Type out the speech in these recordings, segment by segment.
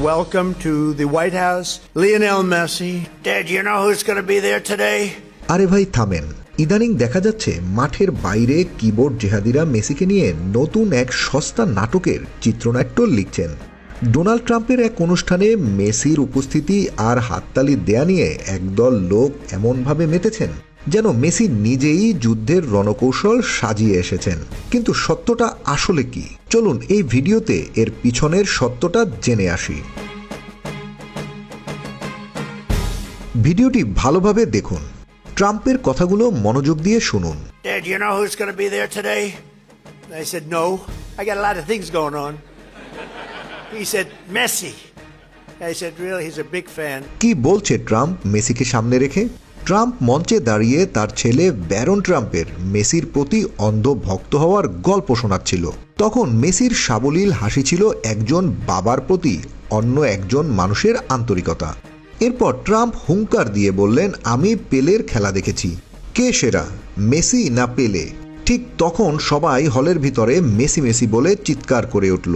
Welcome to the White House, Lionel Messi. Dad, you know who's going to be there today? আরে ভাই থামেন, ইদানিং দেখা যাচ্ছে মাঠের বাইরে কিবোর্ড জেহাদিরা মেসিকে নিয়ে নতুন এক সস্তা নাটকের চিত্রনাট্য লিখছেন। ডোনাল্ড ট্রাম্পের এক অনুষ্ঠানে মেসির উপস্থিতি আর হাততালি দেয়া নিয়ে একদল লোক এমনভাবে মেতেছেন যেন মেসি নিজেই যুদ্ধের রণকৌশল সাজিয়ে এসেছেন। কিন্তু সত্যটা আসলে কি? চলুন এই ভিডিওতে এর পিছনের সত্যটা জেনে আসি। ভিডিওটি ভালোভাবে দেখুন, ট্রাম্পের কথাগুলো মনোযোগ দিয়ে শুনুন। Dad, you know who's going to be there today? I said, no. I got a lot of things going on. He said, Messi. I said, really? He's a big fan. কি বলছে ট্রাম্প মেসিকে সামনে রেখে? Trump মঞ্চে দাঁড়িয়ে তার ছেলে Baron ট্রাম্পের মেসির প্রতি অন্ধ ভক্ত হওয়ার গল্প শোনাচ্ছিল। তখন মেসির সাবলীল হাসি ছিল একজন বাবার প্রতি অন্য একজন মানুষের আন্তরিকতা। এরপর ট্রাম্প হুঙ্কার দিয়ে বললেন, আমি পেলের খেলা দেখেছি, কে সেরা, মেসি না পেলে? ঠিক তখন সবাই হলের ভিতরে মেসি মেসি বলে চিৎকার করে উঠল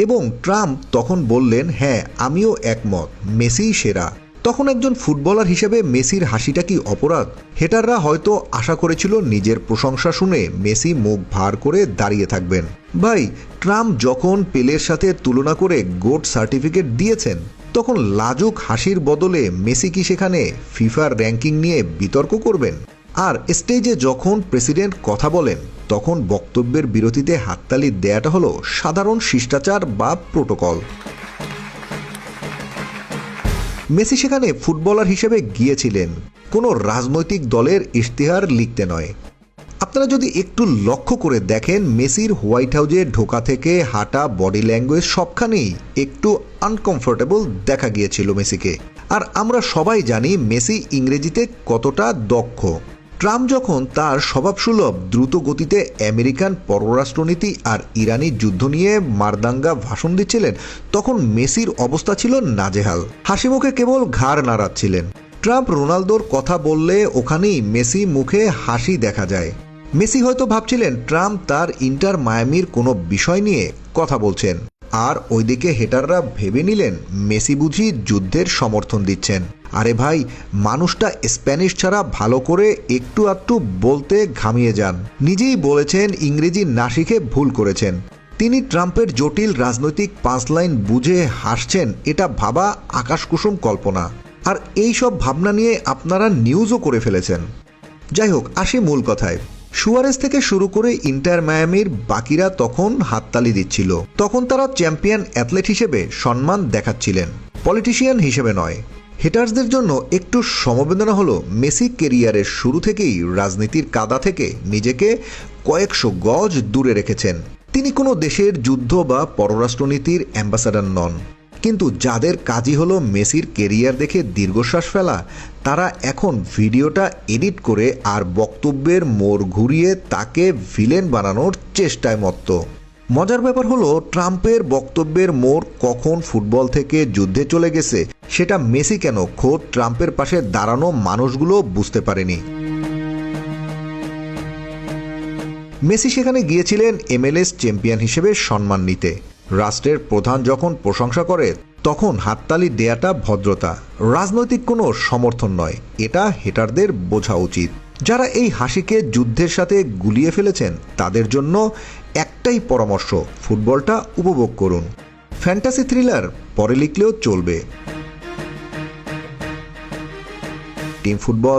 এবং ট্রাম্প তখন বললেন, হ্যাঁ আমিও একমত, মেসিই সেরা। তখন একজন ফুটবলার হিসেবে মেসির হাসিটা কি অপরাধ? হেটাররা হয়তো আশা করেছিল নিজের প্রশংসা শুনে মেসি মুখ ভার করে দাঁড়িয়ে থাকবেন। ভাই, ট্রাম্প যখন পেলের সাথে তুলনা করে গোট সার্টিফিকেট দিয়েছেন তখন লাজুক হাসির বদলে মেসি কি সেখানে ফিফার র্যাঙ্কিং নিয়ে বিতর্ক করবেন? আর স্টেজে যখন প্রেসিডেন্ট কথা বলেন তখন বক্তব্যের বিরতিতে হাততালি দেয়াটা হলো সাধারণ শিষ্টাচার বা প্রোটোকল। মেসি সেখানে ফুটবলার হিসেবে গিয়েছিলেন, কোনো রাজনৈতিক দলের ইশতেহার লিখতে নয়। আপনারা যদি একটু লক্ষ্য করে দেখেন, মেসির হোয়াইট হাউসে ঢোকা থেকে হাঁটা, বডি ল্যাঙ্গুয়েজ সবখানেই একটু আনকমফোর্টেবল দেখা গিয়েছিল মেসিকে। আর আমরা সবাই জানি মেসি ইংরেজিতে কতটা দক্ষ। ট্রাম্প যখন তার স্বভাবসুলভ দ্রুত গতিতে আমেরিকান পররাষ্ট্রনীতি আর ইরানি যুদ্ধ নিয়ে মারদাঙ্গা ভাষণ দিচ্ছিলেন তখন মেসির অবস্থা ছিল নাজেহাল। হাসিমুখে কেবল ঘাড় নাড়াচ্ছিলেন। ট্রাম্প রোনালদোর কথা বললে ওখানেই মেসি মুখে হাসি দেখা যায়। মেসি হয়তো ভাবছিলেন ট্রাম্প তার ইন্টার মায়ামির কোনো বিষয় নিয়ে কথা বলছেন, আর ওইদিকে হেটাররা ভেবে নিলেন মেসি বুঝি যুদ্ধের সমর্থন দিচ্ছেন। আরে ভাই, মানুষটা স্প্যানিশ ছাড়া ভালো করে একটু আধটু বলতে ঘামিয়ে যান। নিজেই বলেছেন ইংরেজি না শিখে ভুল করেছেন। তিনি ট্রাম্পের জটিল রাজনৈতিক পাঁচলাইন বুঝে হাসছেন, এটা ভাবা আকাশকুসুম কল্পনা। আর এই সব ভাবনা নিয়ে আপনারা নিউজও করে ফেলেছেন। যাই হোক, আসি মূল কথায়। সুয়ারেজ থেকে শুরু করে ইন্টার মায়ামির বাকিরা তখন হাততালি দিচ্ছিল। তখন তারা চ্যাম্পিয়ন অ্যাথলেট হিসেবে সম্মান দেখাচ্ছিলেন, পলিটিশিয়ান হিসেবে নয়। হেটার্সদের জন্য একটু সমবেদনা হলো, মেসি কেরিয়ারের শুরু থেকেই রাজনীতির কাদা থেকে নিজেকে কয়েকশো গজ দূরে রেখেছেন। তিনি কোনো দেশের যুদ্ধ বা পররাষ্ট্রনীতির অ্যাম্বাসাডার নন। কিন্তু যাদের কাজই হলো মেসির কেরিয়ার দেখে দীর্ঘশ্বাস ফেলা, তারা এখন ভিডিওটা এডিট করে আর বক্তব্যের মোড় ঘুরিয়ে তাকে ভিলেন বানানোর চেষ্টায় মত্ত। মজার ব্যাপার হলো, ট্রাম্পের বক্তব্যের মোড় কখন ফুটবল থেকে যুদ্ধে চলে গেছে সেটা মেসি কেন খোদ ট্রাম্পের পাশে দাঁড়ানো মানুষগুলো বুঝতে পারেনি। মেসি সেখানে গিয়েছিলেন MLS চ্যাম্পিয়ন হিসেবে সম্মান নিতে। রাষ্ট্রের প্রধান যখন প্রশংসা করে তখন হাততালি দেয়াটা ভদ্রতা, রাজনৈতিক কোনো সমর্থন নয়। এটা হেটারদের বোঝা উচিত। যারা এই হাসিকে যুদ্ধের সাথে গুলিয়ে ফেলেছেন তাদের জন্য একটাই পরামর্শ, ফুটবলটা উপভোগ করুন। ফ্যান্টাসি থ্রিলার পরে লিখলেও চলবে। Team football